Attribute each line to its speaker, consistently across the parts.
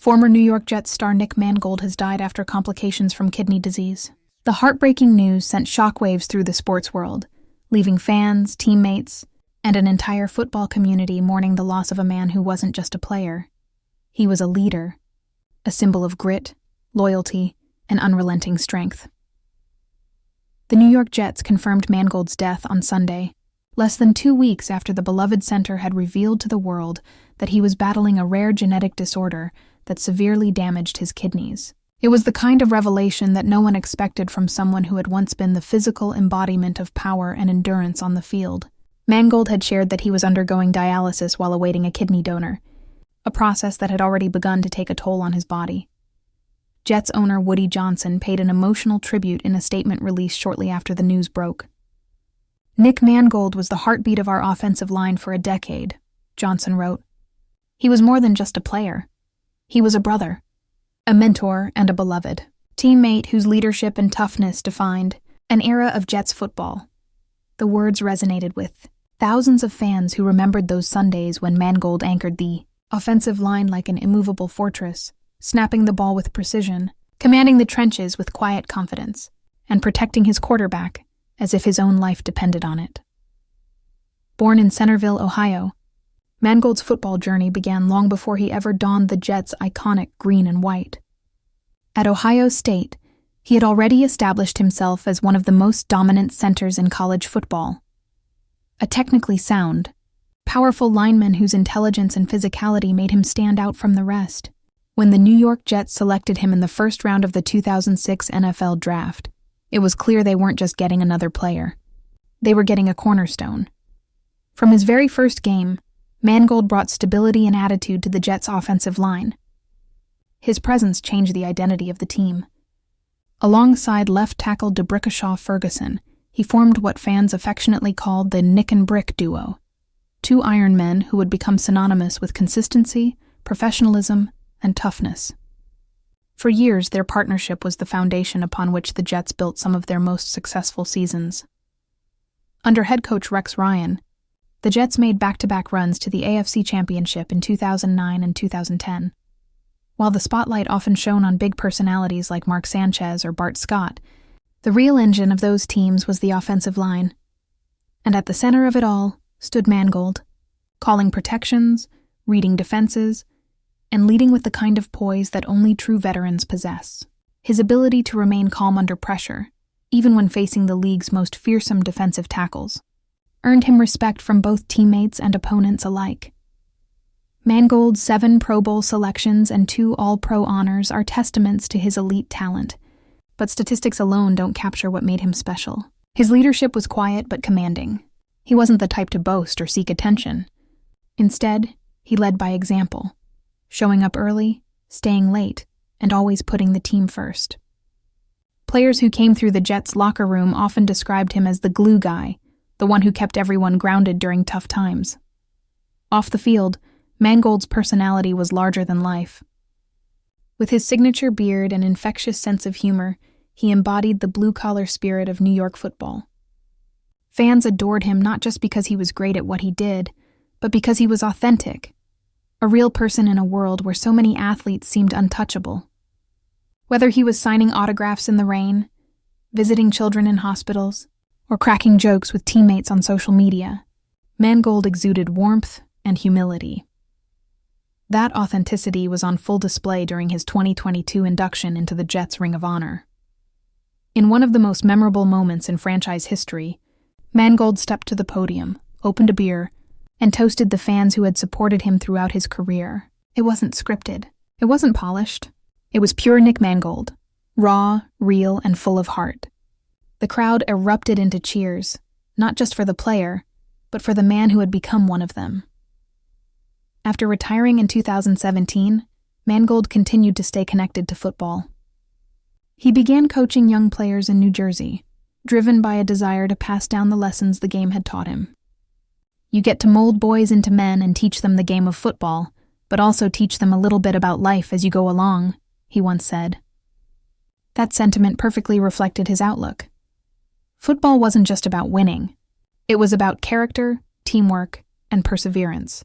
Speaker 1: Former New York Jets star Nick Mangold has died after complications from kidney disease. The heartbreaking news sent shockwaves through the sports world, leaving fans, teammates, and an entire football community mourning the loss of a man who wasn't just a player. He was a leader, a symbol of grit, loyalty, and unrelenting strength. The New York Jets confirmed Mangold's death on Sunday, less than 2 weeks after the beloved center had revealed to the world that he was battling a rare genetic disorder that severely damaged his kidneys. It was the kind of revelation that no one expected from someone who had once been the physical embodiment of power and endurance on the field. Mangold had shared that he was undergoing dialysis while awaiting a kidney donor, a process that had already begun to take a toll on his body. Jets owner Woody Johnson paid an emotional tribute in a statement released shortly after the news broke. "Nick Mangold was the heartbeat of our offensive line for a decade," Johnson wrote. "He was more than just a player. He was a brother, a mentor, and a beloved teammate whose leadership and toughness defined an era of Jets football." The words resonated with thousands of fans who remembered those Sundays when Mangold anchored the offensive line like an immovable fortress, snapping the ball with precision, commanding the trenches with quiet confidence, and protecting his quarterback as if his own life depended on it. Born in Centerville, Ohio, Mangold's football journey began long before he ever donned the Jets' iconic green and white. At Ohio State, he had already established himself as one of the most dominant centers in college football. A technically sound, powerful lineman whose intelligence and physicality made him stand out from the rest. When the New York Jets selected him in the first round of the 2006 NFL Draft, it was clear they weren't just getting another player. They were getting a cornerstone. From his very first game, Mangold brought stability and attitude to the Jets' offensive line. His presence changed the identity of the team. Alongside left tackle DeBrickashaw Ferguson, he formed what fans affectionately called the Nick and Brick duo, two Iron Men who would become synonymous with consistency, professionalism, and toughness. For years, their partnership was the foundation upon which the Jets built some of their most successful seasons. Under head coach Rex Ryan, the Jets made back-to-back runs to the AFC Championship in 2009 and 2010. While the spotlight often shone on big personalities like Mark Sanchez or Bart Scott, the real engine of those teams was the offensive line. And at the center of it all stood Mangold, calling protections, reading defenses, and leading with the kind of poise that only true veterans possess. His ability to remain calm under pressure, even when facing the league's most fearsome defensive tackles, earned him respect from both teammates and opponents alike. Mangold's 7 Pro Bowl selections and 2 All-Pro honors are testaments to his elite talent, but statistics alone don't capture what made him special. His leadership was quiet but commanding. He wasn't the type to boast or seek attention. Instead, he led by example, showing up early, staying late, and always putting the team first. Players who came through the Jets' locker room often described him as the glue guy, the one who kept everyone grounded during tough times. Off the field, Mangold's personality was larger than life. With his signature beard and infectious sense of humor, he embodied the blue-collar spirit of New York football. Fans adored him not just because he was great at what he did, but because he was authentic, a real person in a world where so many athletes seemed untouchable. Whether he was signing autographs in the rain, visiting children in hospitals, or cracking jokes with teammates on social media, Mangold exuded warmth and humility. That authenticity was on full display during his 2022 induction into the Jets' Ring of Honor. In one of the most memorable moments in franchise history, Mangold stepped to the podium, opened a beer, and toasted the fans who had supported him throughout his career. It wasn't scripted. It wasn't polished. It was pure Nick Mangold, raw, real, and full of heart. The crowd erupted into cheers, not just for the player, but for the man who had become one of them. After retiring in 2017, Mangold continued to stay connected to football. He began coaching young players in New Jersey, driven by a desire to pass down the lessons the game had taught him. "You get to mold boys into men and teach them the game of football, but also teach them a little bit about life as you go along," he once said. That sentiment perfectly reflected his outlook. Football wasn't just about winning. It was about character, teamwork, and perseverance.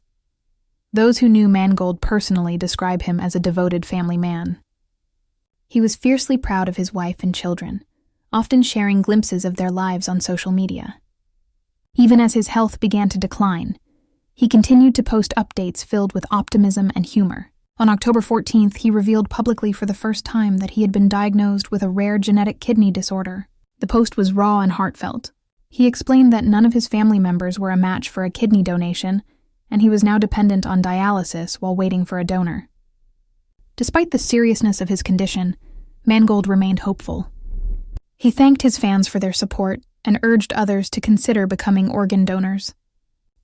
Speaker 1: Those who knew Mangold personally describe him as a devoted family man. He was fiercely proud of his wife and children, often sharing glimpses of their lives on social media. Even as his health began to decline, he continued to post updates filled with optimism and humor. On October 14th, he revealed publicly for the first time that he had been diagnosed with a rare genetic kidney disorder. The post was raw and heartfelt. He explained that none of his family members were a match for a kidney donation, and he was now dependent on dialysis while waiting for a donor. Despite the seriousness of his condition, Mangold remained hopeful. He thanked his fans for their support and urged others to consider becoming organ donors,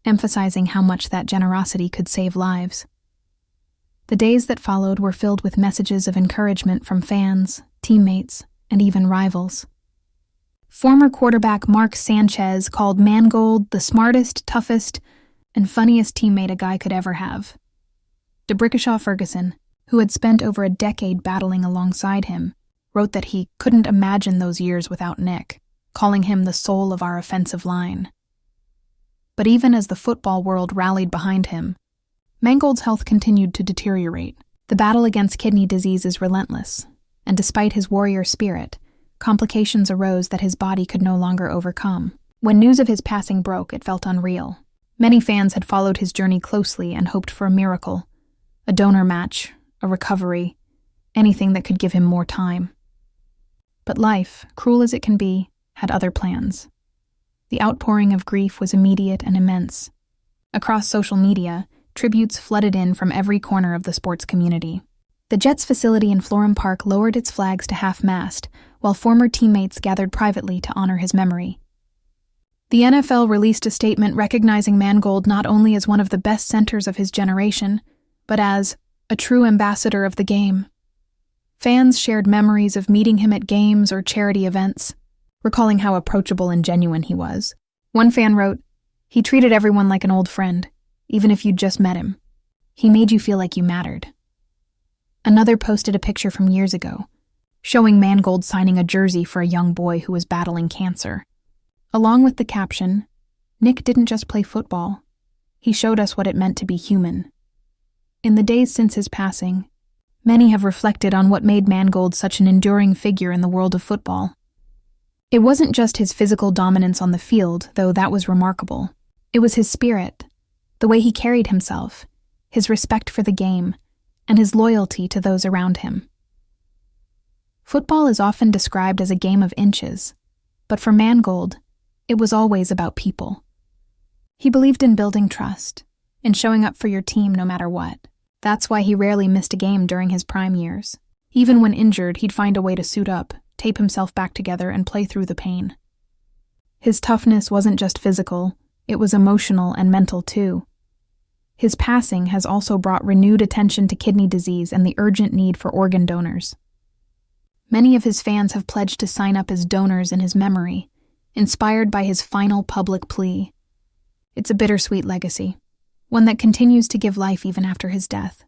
Speaker 1: emphasizing how much that generosity could save lives. The days that followed were filled with messages of encouragement from fans, teammates, and even rivals. Former quarterback Mark Sanchez called Mangold the smartest, toughest, and funniest teammate a guy could ever have. D'Brickashaw Ferguson, who had spent over a decade battling alongside him, wrote that he couldn't imagine those years without Nick, calling him the soul of our offensive line. But even as the football world rallied behind him, Mangold's health continued to deteriorate. The battle against kidney disease is relentless, and despite his warrior spirit, complications arose that his body could no longer overcome. When news of his passing broke, it felt unreal. Many fans had followed his journey closely and hoped for a miracle, a donor match, a recovery, anything that could give him more time. But life, cruel as it can be, had other plans. The outpouring of grief was immediate and immense. Across social media, tributes flooded in from every corner of the sports community. The Jets facility in Florham Park lowered its flags to half-mast, while former teammates gathered privately to honor his memory. The NFL released a statement recognizing Mangold not only as one of the best centers of his generation, but as a true ambassador of the game. Fans shared memories of meeting him at games or charity events, recalling how approachable and genuine he was. One fan wrote, "He treated everyone like an old friend, even if you'd just met him. He made you feel like you mattered." Another posted a picture from years ago, showing Mangold signing a jersey for a young boy who was battling cancer. Along with the caption, "Nick didn't just play football. He showed us what it meant to be human." In the days since his passing, many have reflected on what made Mangold such an enduring figure in the world of football. It wasn't just his physical dominance on the field, though that was remarkable. It was his spirit, the way he carried himself, his respect for the game, and his loyalty to those around him. Football is often described as a game of inches, but for Mangold, it was always about people. He believed in building trust, in showing up for your team no matter what. That's why he rarely missed a game during his prime years. Even when injured, he'd find a way to suit up, tape himself back together, and play through the pain. His toughness wasn't just physical, it was emotional and mental too. His passing has also brought renewed attention to kidney disease and the urgent need for organ donors. Many of his fans have pledged to sign up as donors in his memory, inspired by his final public plea. It's a bittersweet legacy, one that continues to give life even after his death.